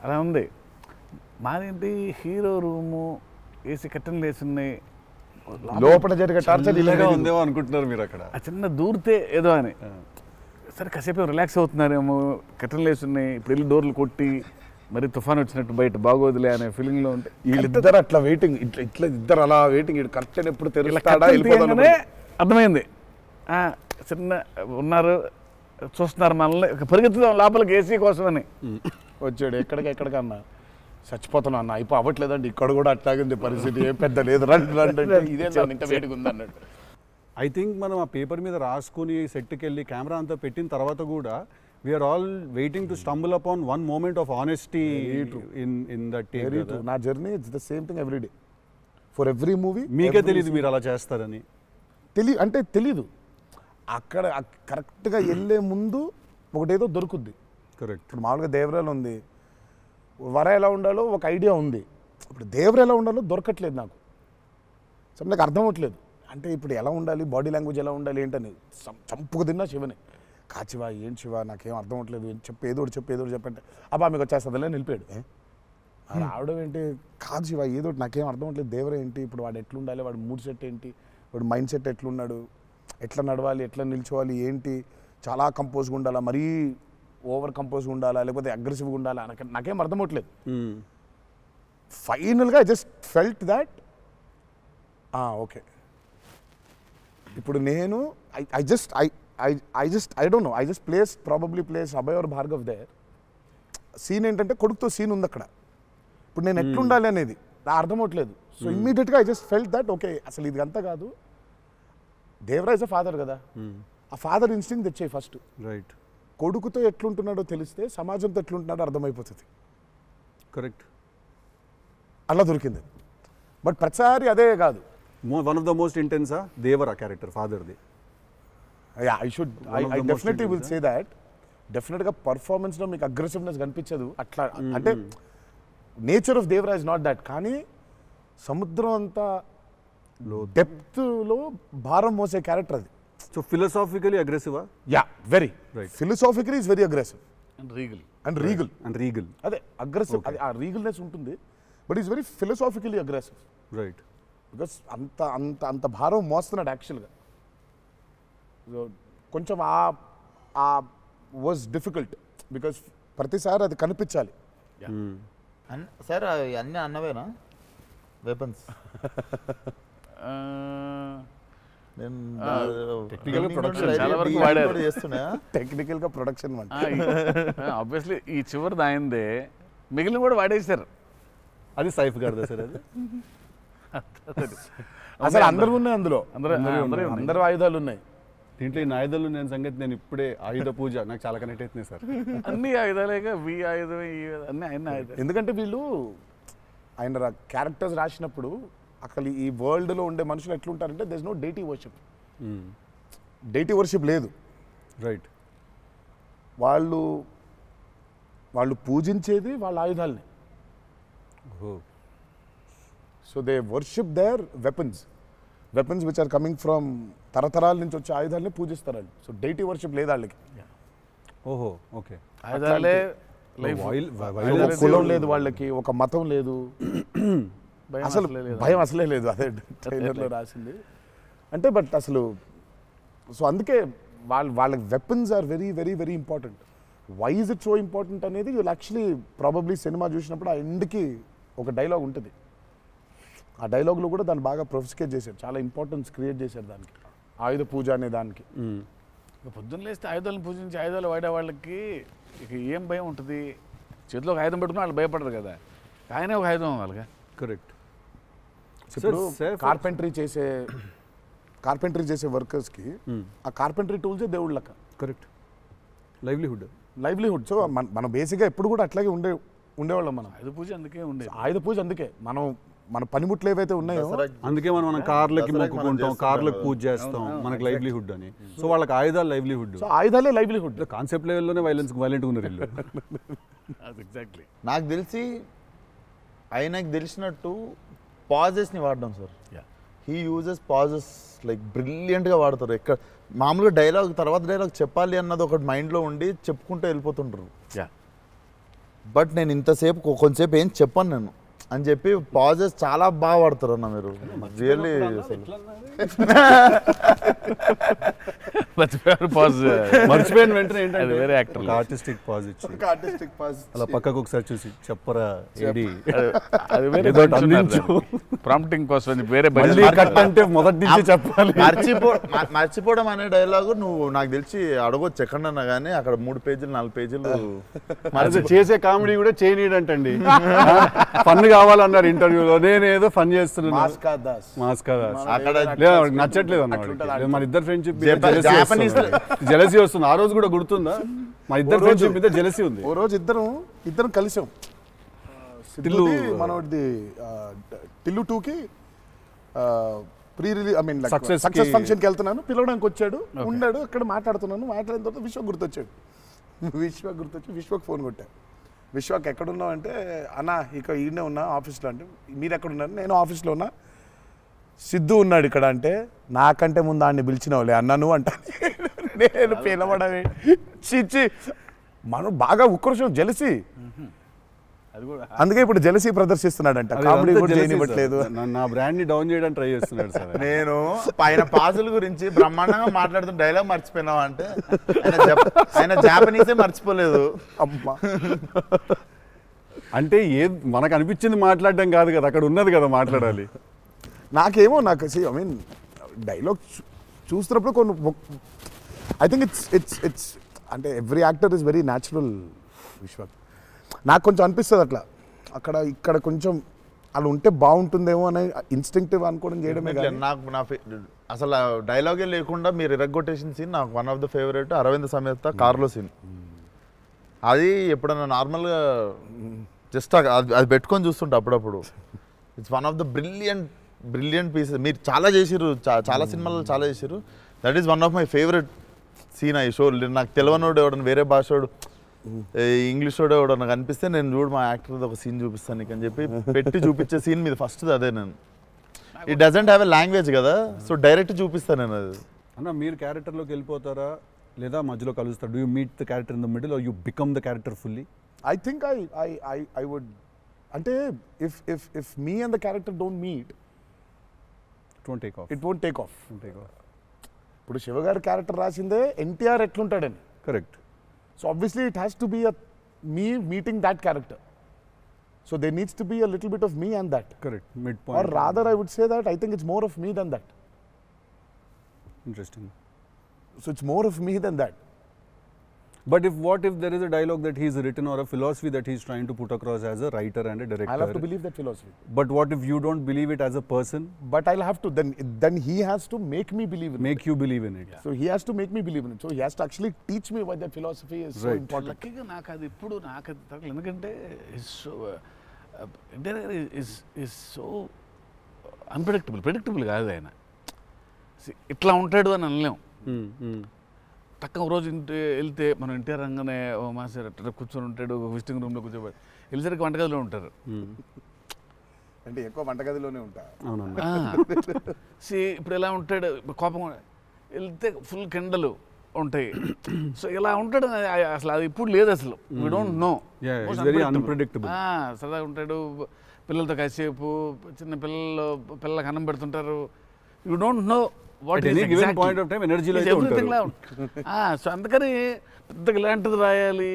అలా ఉంది. మాదేంటి హీరో రూము, ఏసీ కట్టెలు వేసి ఉన్నాయి, లోపల జరిగే టార్చర్ ఇలాగా ఉందేమో అనుకుంటున్నారు మీరు అక్కడ. ఆ చిన్న దూరితే ఏదో అని. సరే కాసేపు రిలాక్స్ అవుతున్నారేమో, కట్టెలు వేసి ఉన్నాయి, ఇప్పుడు వెళ్ళి డోర్లు కొట్టి మరి తుఫాన్ వచ్చినట్టు బయట బాగోదులే అనే ఫీలింగ్లో ఉంటే వీళ్ళిద్దరు అట్లా వెయిటింగ్, ఇట్లా ఇద్దరు అలా వెయిటింగ్, కర్టెన్ ఎప్పుడు తెరుస్తాడా అర్థమైంది. చిన్న ఉన్నారు చూస్తున్నారు మనల్ని, పరిగెత్తుదాం లోపలికి ఏసీ కోసం అని వచ్చాడు. ఎక్కడికన్నా చచ్చిపోతున్నా అన్న, అయిపో అవ్వట్లేదండి, ఇక్కడ కూడా అట్లాగింది పరిస్థితి, ఏం పెద్ద లేదు, రండి ఇదే ఇంత వేడిగా ఉంది అన్నట్టు. ఐ థింక్ మనం ఆ పేపర్ మీద రాసుకుని సెట్కి వెళ్ళి కెమెరా అంతా పెట్టిన తర్వాత కూడా we're all waiting to stumble upon one moment of honesty in that take. నా journey it's the same thing every day for every movie. మీకే తెలియదు మీరు అలా చేస్తారని? తెలీదు. అక్కడ కరెక్ట్గా వెళ్ళే ముందు ఒకటేదో దొరుకుద్ది. కరెక్ట్. ఇప్పుడు మామూలుగా దేవరాలు ఉంది, వర ఎలా ఉండాలో ఒక ఐడియా ఉంది, ఇప్పుడు దేవర ఎలా ఉండాలో దొరకట్లేదు నాకు. సో నాకు అర్థం అవ్వట్లేదు, అంటే ఇప్పుడు ఎలా ఉండాలి, బాడీ లాంగ్వేజ్ ఎలా ఉండాలి ఏంటని చంపుకు తిన్నా శివని. కాచివా ఏం శివ నాకేం అర్థం అవ్వట్లేదు, ఏదో చెప్పంటే అబ్బా మీకు వచ్చేస్తుందిలే నిలిపాడు. రావడం ఏంటి, కాదు శివ ఏదో నాకేం అర్థం అవ్వట్లేదు, దేవర ఏంటి, ఇప్పుడు వాడు ఎట్లుండాలి, వాడు మూడ్ సెట్ ఏంటి, వాడు మైండ్ సెట్ ఎట్లున్నాడు, ఎట్లా నడవాలి, ఎట్లా నిల్చోవాలి ఏంటి, చాలా కంపోజ్గా ఉండాలా, మరీ ఓవర్ కంపోజ్గా ఉండాలా, లేకపోతే అగ్రెసివ్గా ఉండాలా, నాకేం అర్థం అవ్వట్లేదు. ఫైనల్గా I just felt that okay ఇప్పుడు నేను I don't know, I just probably place Abhay or Bhargav there. Scene ఏంటంటే కొడుకుతో సీన్ ఉంది అక్కడ, ఇప్పుడు నేను ఎట్లుండాలి అనేది నా అర్థం అవ్వట్లేదు. సో ఇమ్మీడియట్గా I just felt that okay అసలు ఇది అంతా కాదు, దేవరాజ్ ఫాదర్ కదా, ఆ ఫాదర్ ఇన్స్టింక్ట్ తెచ్చాయి ఫస్ట్. రైట్. కొడుకుతో ఎట్లుంటున్నాడో తెలిస్తే సమాజంతో ఎట్లుంటున్నాడో అర్థమైపోతుంది. కరెక్ట్. అలా దొరికింది. బట్ ప్రతిసారి అదే కాదు. వన్ ఆఫ్ ద మోస్ట్ ఇంటెన్సా దేవరా క్యారెక్టర్ ఫాదర్ది. I definitely will say that. డెఫినెట్గా పర్ఫార్మెన్స్లో మీకు అగ్రెసివ్నెస్ కనిపించదు అట్లా, అంటే nature of Devara is not that. కానీ సముద్రం అంతా డెప్త్లో భారం మోసే క్యారెక్టర్ అది. సో ఫిలసాఫికలీ అగ్రెసివా? Yeah, very right. Philosophically is very aggressive and regal. అదే అగ్రెసివ్, అది ఆ రీగల్నెస్ ఉంటుంది, but is very philosophically aggressive. Right. Because అంత భారం మోస్తున్నాడు యాక్చువల్గా. కొంచెం ఆ వాజ్ డిఫికల్ట్ బికాస్ ప్రతిసారి అది కనిపించాలి. సార్ అన్నీ అన్నవేనా వెపన్స్? టెక్నికల్ గా ప్రొడక్షన్ ఆబ్వియస్లీ ఈ చివరిది ఆయనదే, మిగిలిన కూడా వాడేశారు. అది సైఫ్ గారిదా సార్? అది అసలు అందరూ ఉన్నాయి అందులో, అందరూ ఆయుధాలు ఉన్నాయి దీంట్లో. ఈ ఆయుధాలు నేను సంగతి నేను ఇప్పుడే ఆయుధ పూజ నాకు చాలా కనెక్ట్ అవుతున్నాయి సార్. అన్ని ఆయుధాలేగా, వి ఆయుధం అన్ని ఆయన ఆయుధాలు. ఎందుకంటే వీళ్ళు ఆయన క్యారెక్టర్స్ రాసినప్పుడు అసలు ఈ వరల్డ్లో ఉండే మనుషులు ఎట్లుంటారంటే there is no deity worship. Deity worship లేదు. రైట్. వాళ్ళు పూజించేది వాళ్ళ ఆయుధాలని. So they worship their weapons which are coming from తరతరాల నుంచి వచ్చే ఆయుధాలని పూజిస్తారు వాళ్ళు. సో డైటీ వర్షిప్ లేదు వాళ్ళకి. ఓహో, ఓకే. ఆయుధాలే ఒక కులం లేదు వాళ్ళకి, ఒక మతం లేదు, అసలు భయం అసలే లేదు. అదే ట్రైలర్లో రాసింది అంటే. బట్ అసలు సో అందుకే వాళ్ళకి weapons are very very very important. Why is it so important అనేది వీళ్ళు యాక్చువల్లీ ప్రాబబ్లీ సినిమా చూసినప్పుడు ఆ ఎండ్కి ఒక డైలాగ్ ఉంటుంది. ఆ డైలాగ్లో కూడా దాన్ని బాగా ప్రొఫిస్కేట్ చేశారు, చాలా ఇంపార్టెన్స్ క్రియేట్ చేశారు దానికి, ఆయుధ పూజ అనే దానికి. ఇక పొద్దున్న లేస్తే ఆయుధాలను పూజించి ఆయుధాలు వాడే వాళ్ళకి ఇక ఏం భయం ఉంటుంది? చేతిలో ఒక ఆయుధం పెట్టుకుని వాళ్ళు భయపడరు కదా, ఆయనే ఒక ఆయుధం వాళ్ళగా. కరెక్ట్. ఇప్పుడు కార్పెంటరీ చేసే వర్కర్స్కి ఆ కార్పెంటరీ టూల్సే దేవుళ్ళ లెక్క. కరెక్ట్. లైవ్లీహుడ్. సో మనం బేసిక్గా ఎప్పుడు కూడా అట్లాగే ఉండేవాళ్ళం. మనం ఆయుధ పూజ అందుకే ఉండేది. ఆయుధ పూజ అందుకే మన పనిముట్లు ఏవైతే ఉన్నాయో అందుకే మనం కార్లకి మొక్కుకుంటాం, కార్లకు పూజ చేస్తాం, మనకి లైవ్లీహుడ్ అని. సో వాళ్ళకి ఆయుధాలు లైవ్లీహుడ్. సో ఆయుధాలే లైవ్లీహుడ్. కాన్సెప్ట్ లెవెల్లోనే వైలెంట్ ఉన్నారు వీళ్ళు. ఎగ్జాక్ట్లీ. నాకు తెలిసి ఆయనకు తెలిసినట్టు పాజెస్ని వాడడం sir. He uses pauses like బ్రిలియంట్గా వాడతారు. ఎక్కడ మామూలుగా డైలాగ్ తర్వాత డైలాగ్ చెప్పాలి అన్నది ఒకటి మైండ్లో ఉండి చెప్పుకుంటూ వెళ్ళిపోతుంటారు. బట్ నేను ఇంతసేపు కొంతసేపు ఏం చెప్పాను నేను అని చెప్పి పాజెస్ చాలా బాగా వాడతారు అన్న మీరు. రియల్లీ మర్చిపోయిన వెంటనే ఏంటంటే వేరే యాక్టర్ ఆర్టిస్టిక్ పాజ్ ఇచ్చి అలా పక్కకు ఒకసారి చూసి చెప్పరా ఏడి అది వేరే ప్రాంప్టింగ్ కోసం వేరే కట్ అంటే మొదటి నుంచి చెప్పాలి. మర్చిపోవడం అనే డైలాగు నువ్వు నాకు తెలిసి అడగొచ్చు ఎక్కడన్నా కానీ అక్కడ 3 పేజీలు 4 పేజీలు చేసే కామెడీ కూడా చేయనీడంటండి. ఫన్ కావాలన్నారు ఇంటర్వ్యూలో, నేనేదో ఫన్ చేస్తున్నాను. అక్కడ నచ్చట్లేదు అన్నమాట. మన ఇద్దరు ఫ్రెండ్షిప్ జెలసీ వస్తుంది. ఆ రోజు కూడా గుర్తుందా? మా ఇద్దరు ఫ్రెండ్షిప్ మీద జెలసీ ఉంది. ఓ రోజు ఇద్దరం కలిసాం. మనది టిల్లు 2కి pre release I mean success ఫంక్షన్కి వెళ్తున్నాను, పిలవడానికి వచ్చాడు, ఉన్నాడు అక్కడ, మాట్లాడుతున్నాను. మాట్లాడిన తర్వాత విశ్వక్ గుర్తొచ్చి విశ్వక్ ఫోన్ కొట్టా. విశ్వక్ ఎక్కడున్నావు అంటే, అన్న ఇక ఈయనే ఉన్నా ఆఫీస్లో. అంటే మీరు ఎక్కడున్నారు? నేను ఆఫీస్లో ఉన్నా. సిద్ధు ఉన్నాడు ఇక్కడ అంటే, నాకంటే ముందు ఆయన్ని పిలిచినవులే అన్నాను అంట. నేను పిలవడమే చిచ్చి. మనం బాగా ఉక్రోషం, జెలసీ. అందుకే ఇప్పుడు జెలసీ ప్రదర్శిస్తున్నాడంట. కామెడీ కూడా చేయనివ్వట్లేదు. నా బ్రాండ్ ని డౌన్ చేయడానికి ట్రై చేస్తున్నాడు సార్. నేను ఆయన పాజుల గురించి బ్రహ్మాండంగా మాట్లాడుతున్న డైలాగ్ మర్చిపోయినావా అంటే, ఆయన జాపనీసే మర్చిపోలేదు. అమ్మా అంటే మనకు అనిపించింది మాట్లాడడం కాదు కదా, అక్కడ ఉన్నది కదా మాట్లాడాలి. నాకేమో ఐ మీన్ డైలాగ్ చూస్తున్నప్పుడు కొన్ని ఐ థింక్ ఇట్స్ అంటే every actor is very natural. Vishwak నాకు కొంచెం అనిపిస్తుంది అట్లా, అక్కడ ఇక్కడ కొంచెం అలా ఉంటే బాగుంటుందేమో అనే ఇన్స్టింక్టివ్ అనుకోవడం చేయడమే. నాకు అసలు డైలాగే లేకుండా మీరు ఇరగ్గొట్టేసిన సీన్ నాకు one of the favourite. Aravind Sametha కార్లో సీన్. అది ఎప్పుడన్నా నార్మల్గా జస్ట్ అది పెట్టుకొని చూస్తుంటా అప్పుడప్పుడు. It's one of the brilliant pieces. మీరు చాలా చేసిర్రు, చాలా సినిమాలు చాలా చేసిర్రు. That is one of my favourite scene ఆ షో. నాకు తెలియనోడు ఎవడన్నా, వేరే భాషోడు, ఇంగ్లీష్ వాడు ఎవడో నాకు అనిపిస్తే, నేను చూడు మా యాక్టర్ ఒక సీన్ చూపిస్తాను నీకు అని చెప్పి పెట్టి చూపించే సీన్ మీద ఫస్ట్ అదే. నేను it doesn't have a language కదా, సో డైరెక్ట్ చూపిస్తాను నేను అది. అన్న మీరు క్యారెక్టర్లోకి వెళ్ళిపోతారా లేదా మధ్యలో కలుస్తారు? Do you meet the character in the middle or you become the character fully? I think I would, అంటే if me and the character don't meet, it won't take off. ఇప్పుడు శివగారి క్యారెక్టర్ రాసిందే ఎన్టీఆర్ ఎట్లుంటాడని. Correct. So obviously it has to be me meeting that character. So there needs to be a little bit of me and that. Correct. Midpoint. Or rather I would say that I think it's more of me than that. Interesting. So it's more of me than that. But what if there is a dialogue that he's written or a philosophy that he's trying to put across as a writer and a director? I'll have to believe that philosophy. But what if you don't believe it as a person? But I'll have to, then he has to make me believe in it. Make you believe in it. Yeah. So he has to make me believe in it. So he has to actually teach me why that philosophy is so important. లక్కీగా నాకు అది ఇప్పుడు నాకు అది తగ్గలేదు. ఎందుకంటే ఇస్ సో ప్రెడిక్టబుల్ కాదు ఆయన. ఇట్లా ఉంటాడు అని అనలేం. తక్కువ రోజు వెళ్తే మనం ఎన్టీఆర్ రంగానే ఓ మాస్టర్ అట్లా కూర్చొని ఉంటాడు, విజిటింగ్ రూమ్లో కూర్చోబెట్టి, వెళ్ళేసరికి వంటగదిలో ఉంటారు. అంటే ఎక్కువ వంటగదిలోనే ఉంటా. ఇప్పుడు ఎలా ఉంటాడు, కోపం వెళ్తే ఫుల్ కెండలు, ఉంటాయి. సో ఇలా ఉంటాడు అసలు అది ఇప్పుడు లేదు అసలు. We don't know. Yeah, it's very unpredictable. సరదాగా ఉంటాడు, పిల్లలతో కాసేపు, చిన్న పిల్లలకు అన్నం పెడుతుంటారు. You don't know what At any given point of time, energy లో అయితే ఉంటారు. సో అందుకని పెద్దగా ఇలాంటిది రాయాలి,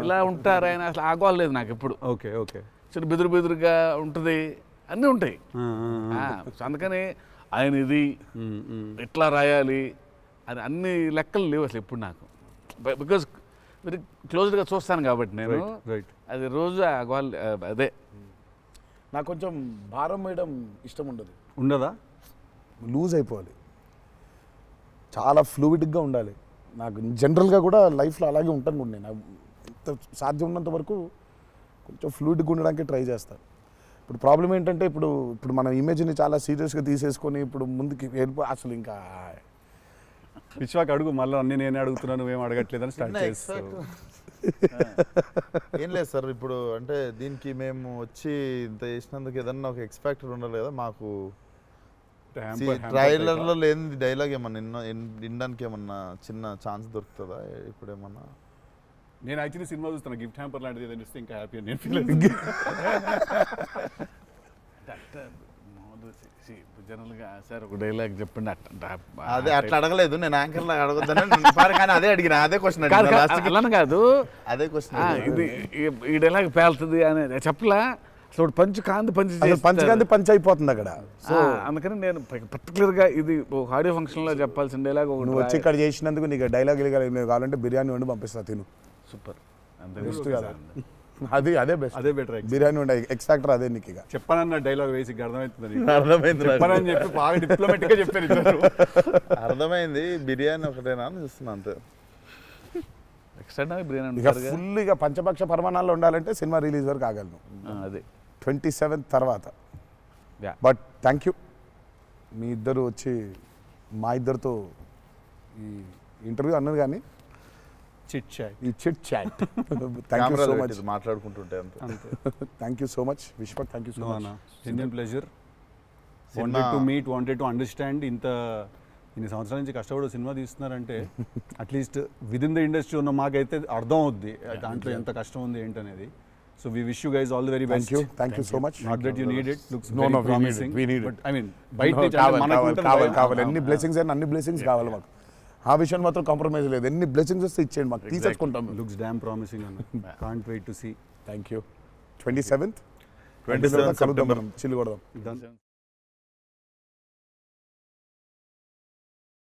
ఇలా ఉంటారు ఆయన అసలు ఆగోలేదు నాకు ఎప్పుడు. Okay okay. చిన్న బెదురుగా ఉంటుంది, అన్నీ ఉంటాయి. సో అందుకని ఆయన ఇది ఇట్లా రాయాలి అని అన్ని లెక్కలు లేవు అసలు ఎప్పుడు నాకు. బికాజ్ వెరీ క్లోజ్గా చూస్తాను కాబట్టి నేను రైట్. అది రోజు అదే నాకు కొంచెం భారం వేయడం ఇష్టం ఉండదు. ఉండదా? లూజ్ అయిపోవాలి, చాలా ఫ్లూయిడ్గా ఉండాలి. నాకు జనరల్గా కూడా లైఫ్లో అలాగే ఉంటాను కూడా నేను. ఎంత సాధ్యం ఉన్నంత వరకు కొంచెం ఫ్లూయిడ్గా ఉండడానికి ట్రై చేస్తాను. ఇప్పుడు ప్రాబ్లం ఏంటంటే ఇప్పుడు మన ఇమేజ్ని చాలా సీరియస్గా తీసేసుకొని ఇప్పుడు ముందుకి అసలు ఇంకా విశ్వాక్ అడుగు మళ్ళీ అన్ని నేనే అడుగుతున్నాను, నువ్వేం అడగట్లేదని స్టార్ట్ చేస్తావు. ఏం లేదు సార్, ఇప్పుడు అంటే దీనికి మేము వచ్చి ఇంత చేసినందుకు ఏదన్నా ఒక ఎక్స్పెక్టర్ ఉండాలి కదా మాకు. ట్రైలర్లో లేని డైలాగ్ ఏమన్నా వినడానికి ఏమన్నా చిన్న ఛాన్స్ దొరుకుతుందా ఇప్పుడు ఏమన్నా? నేను యాక్చువల్లీ సినిమా చూస్తాను, గిఫ్ట్ హ్యాంపర్ లాంటిది ఏదైనా ఇస్తే ఇంకా హ్యాపీ అని నేను ఫీల్ జనరల్గా సార్ ఒక డైలాగ్ చెప్పండి. అదే అట్లా అడగలేదు నేను, యాంకర్లో అడగొద్దని కానీ అదే అడిగిన, అదే క్వశ్చన్ అలా కాదు, అదే క్వశ్చన్. ఇది ఈ డైలాగ్ పేలుతుంది అని చెప్పలా. అసలు పంచ్ పంచ్ అయిపోతుంది అక్కడ. సో అందుకని నేను పర్టికులర్గా ఇది ఒక ఆడియో ఫంక్షన్లో చెప్పాల్సిన డైలాగ్ ఒకటి. నువ్వు వచ్చి ఇక్కడ చేసినందుకు నీకు డైలాగ్ కావాలంటే బిర్యానీ వండి పంపిస్తా, తిను. సూపర్. బెస్ట్ కదా, అదే బెస్ట్, అదే బెటర్. బిర్యానీ వండి ఎక్స్ ఫ్యాక్టర్ అదే నీకు. ఇక చెప్పానన్న డైలాగ్ వేసి అర్థమవుతుంది, అర్థమైంది చెప్పానని చెప్పి బాగా డిప్లొమాటిక్గా చెప్పారు. అర్థమైంది. బిర్యానీ ఒకటేనా అని చూస్తున్నా అంతే. ఎక్స్ట్రా బిర్యానీ ఇక ఫుల్ ఇక పంచపక్ష పరమాణాల్లో ఉండాలంటే సినిమా రిలీజ్ వరకు ఆగలను, అదే 27th తర్వాత. బట్ థ్యాంక్ యూ మీ ఇద్దరు వచ్చి మా ఇద్దరితో ఈ ఇంటర్వ్యూ అన్నది కానీ ఈ chit chat thank you so much మాట్లాడుకుంటుంటే అంతే. Thank you so much Vishwak, thank you so much. Genuine pleasure. Wanted to meet, wanted to understand. ఇన్ని సంవత్సరాల నుంచి కష్టపడి సినిమా తీస్తున్నారంటే at least with in the industry ఉన్న మాకైతే అర్థం అవుద్ది దాంట్లో ఎంత కష్టం ఉంది ఏంటనేది. So we wish you guys all the very best. Thank you so much. Not that you need it, looks No, very promising. we need it. But I mean బయట నుంచి కావాలి ఎన్ని బ్లెస్సింగ్స్ అయినా అన్ని బ్లెస్సింగ్స్ కావాలి మాకు. ఆ విషయం మాత్రం కాంప్రమైజ్ లేదు. ఎన్ని బ్లెస్సింగ్స్ వస్తే ఇచ్చేయండి మాకు, తీసేసుకుంటాం. లుక్స్ డామ్ ప్రామిసింగ్ అన్న. Can't wait to see. Thank you. 27th September. చిల్లు కొడదాం. Done.